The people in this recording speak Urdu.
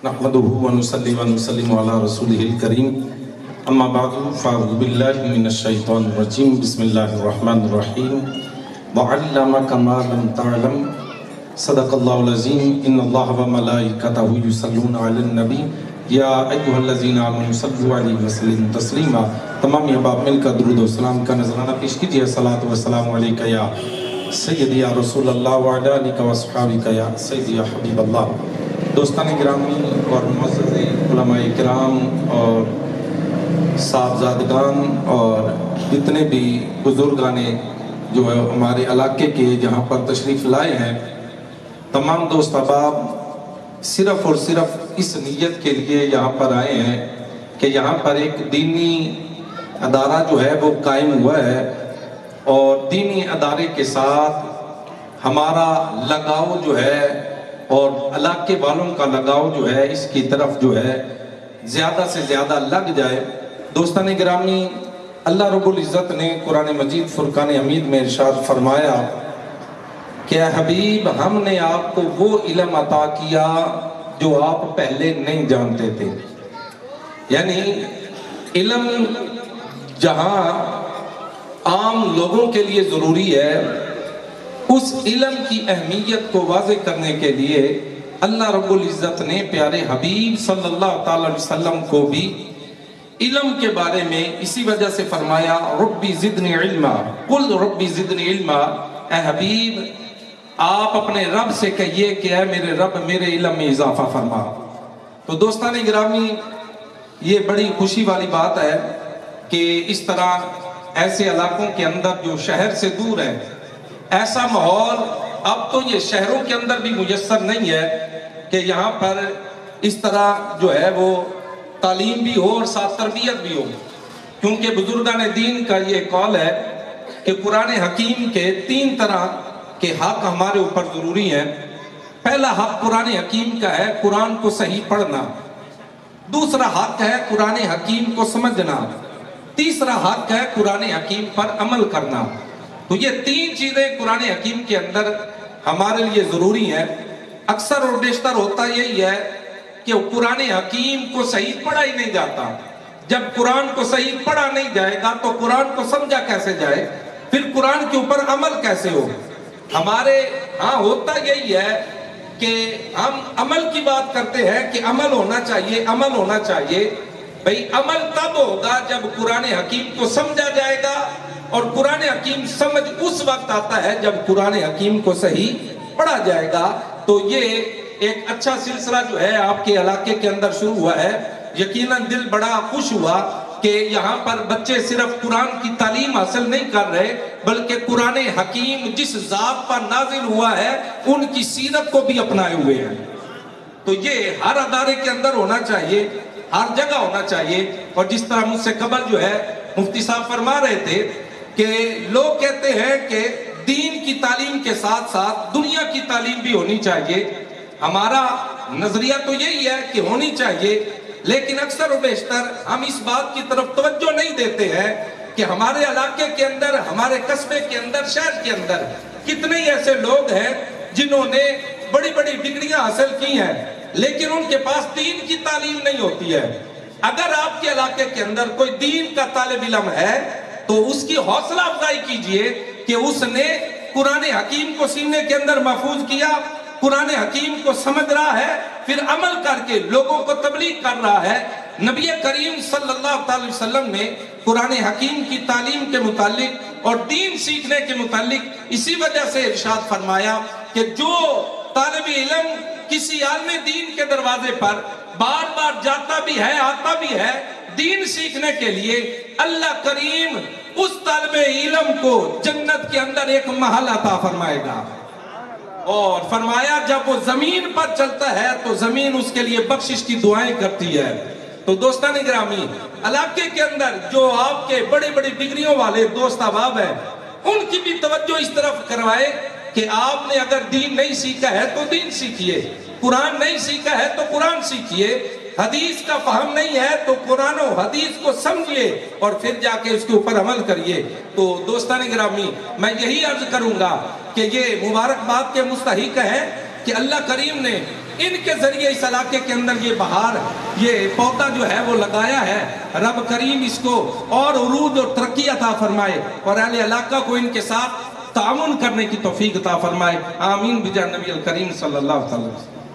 نحمده ونصلي ونسلم على رسوله الكريم اما بعد فاعوذ بالله من الشيطان الرجيم بسم الله الرحمن الرحيم وعلمك ما لم تعلم صدق الله العظيم ان الله وملائكته يصلون على النبي یا ایھا الذین آمنوا صلوا علیہ وسلم تسلیما۔ تمام احباب مل کر درود و سلام کا نذرانہ پیش کیجیے۔ صلاۃ و سلام علیک یا سیدی یا رسول اللہ وعلی آلک و اصحابک یا سیدی یا حبیب اللہ۔ دوستان گرامی اور معزز علماء کرام اور صاحبزادگان اور جتنے بھی بزرگان جو ہمارے علاقے کے جہاں پر تشریف لائے ہیں، تمام دوست احباب صرف اور صرف اس نیت کے لیے یہاں پر آئے ہیں کہ یہاں پر ایک دینی ادارہ جو ہے وہ قائم ہوا ہے، اور دینی ادارے کے ساتھ ہمارا لگاؤ جو ہے اور علاقے والوں کا لگاؤ جو ہے اس کی طرف جو ہے زیادہ سے زیادہ لگ جائے۔ دوستان گرامی، اللہ رب العزت نے قرآن مجید فرقان حمید میں ارشاد فرمایا کہ اے حبیب، ہم نے آپ کو وہ علم عطا کیا جو آپ پہلے نہیں جانتے تھے۔ یعنی علم جہاں عام لوگوں کے لیے ضروری ہے، اس علم کی اہمیت کو واضح کرنے کے لیے اللہ رب العزت نے پیارے حبیب صلی اللہ تعالی علیہ وسلم کو بھی علم کے بارے میں اسی وجہ سے فرمایا ربی زدنی علما، قل ربی زدنی علما۔ اے حبیب، آپ اپنے رب سے کہیے کہ اے میرے رب، میرے علم میں اضافہ فرما۔ تو دوستان گرامی، یہ بڑی خوشی والی بات ہے کہ اس طرح ایسے علاقوں کے اندر جو شہر سے دور ہے، ایسا ماحول اب تو یہ شہروں کے اندر بھی میسر نہیں ہے کہ یہاں پر اس طرح جو ہے وہ تعلیم بھی ہو اور ساتھ تربیت بھی ہو، کیونکہ بزرگان دین کا یہ قول ہے کہ قرآن حکیم کے 3 طرح کہ حق ہمارے اوپر ضروری ہے۔ پہلا حق قرآن حکیم کا ہے قرآن کو صحیح پڑھنا، دوسرا حق ہے قرآن حکیم کو سمجھنا، تیسرا حق ہے قرآن حکیم پر عمل کرنا۔ تو یہ 3 چیزیں قرآن حکیم کے اندر ہمارے لیے ضروری ہیں۔ اکثر اور بیشتر ہوتا یہی ہے کہ قرآن حکیم کو صحیح پڑھا ہی نہیں جاتا۔ جب قرآن کو صحیح پڑھا نہیں جائے گا تو قرآن کو سمجھا کیسے جائے، پھر قرآن کے اوپر عمل کیسے ہو۔ ہمارے ہاں ہوتا یہی ہے کہ ہم عمل کی بات کرتے ہیں کہ عمل ہونا چاہیے، عمل ہونا چاہیے۔ بھئی عمل تب ہوگا جب قرآن حکیم کو سمجھا جائے گا، اور قرآن حکیم سمجھ اس وقت آتا ہے جب قرآن حکیم کو صحیح پڑھا جائے گا۔ تو یہ ایک اچھا سلسلہ جو ہے آپ کے علاقے کے اندر شروع ہوا ہے۔ یقیناً دل بڑا خوش ہوا کہ یہاں پر بچے صرف قرآن کی تعلیم حاصل نہیں کر رہے، بلکہ قرآن حکیم جس ذات پر نازل ہوا ہے ان کی سیرت کو بھی اپنائے ہوئے ہیں۔ تو یہ ہر ادارے کے اندر ہونا چاہیے، ہر جگہ ہونا چاہیے۔ اور جس طرح مجھ سے قبل جو ہے مفتی صاحب فرما رہے تھے کہ لوگ کہتے ہیں کہ دین کی تعلیم کے ساتھ ساتھ دنیا کی تعلیم بھی ہونی چاہیے۔ ہمارا نظریہ تو یہی ہے کہ ہونی چاہیے، لیکن اکثر و بیشتر ہم اس بات کی طرف توجہ نہیں دیتے ہیں کہ ہمارے علاقے کے اندر، ہمارے قصبے کے اندر، شہر کے اندر کتنے ایسے لوگ ہیں جنہوں نے بڑی بڑی ڈگریاں حاصل کی ہیں، لیکن ان کے پاس دین کی تعلیم نہیں ہوتی ہے۔ اگر آپ کے علاقے کے اندر کوئی دین کا طالب علم ہے تو اس کی حوصلہ افزائی کیجئے کہ اس نے قرآن حکیم کو سینے کے اندر محفوظ کیا، قرآن حکیم کو سمجھ رہا ہے، پھر عمل کر کے لوگوں کو تبلیغ کر رہا ہے۔ نبی کریم صلی اللہ علیہ وسلم نے قرآن حکیم کی تعلیم کے متعلق اور دین سیکھنے کے متعلق اسی وجہ سے ارشاد فرمایا کہ جو طالب علم کسی عالم دین کے دروازے پر بار بار جاتا بھی ہے، آتا بھی ہے دین سیکھنے کے لیے، اللہ کریم اس طالب علم کو جنت کے اندر ایک محل عطا فرمائے گا۔ اور فرمایا جب وہ زمین پر چلتا ہے تو زمین اس کے لیے بخشش کی دعائیں کرتی ہے۔ تو دوستان گرامی، علاقے کے اندر جو آپ کے بڑی بڑی ڈگریوں والے دوست احباب ہیں، ان کی بھی توجہ اس طرف کروائے کہ آپ نے اگر دین نہیں سیکھا ہے تو دین سیکھیے، قرآن نہیں سیکھا ہے تو قرآن سیکھیے، حدیث کا فہم نہیں ہے تو قرآن و حدیث کو سمجھیے اور پھر جا کے اس کے اوپر عمل کریے۔ تو دوستان گرامی، میں یہی عرض کروں گا کہ یہ مبارکباد کے مستحق ہیں کہ اللہ کریم نے ان کے ذریعے اس علاقے کے اندر یہ بہار یہ پودا جو ہے وہ لگایا ہے. رب کریم اس کو اور عروج اور ترقی عطا فرمائے اور اہل علاقہ کو ان کے ساتھ تعاون کرنے کی توفیق عطا فرمائے. آمین بجاہ نبی الکریم صلی اللہ علیہ وسلم.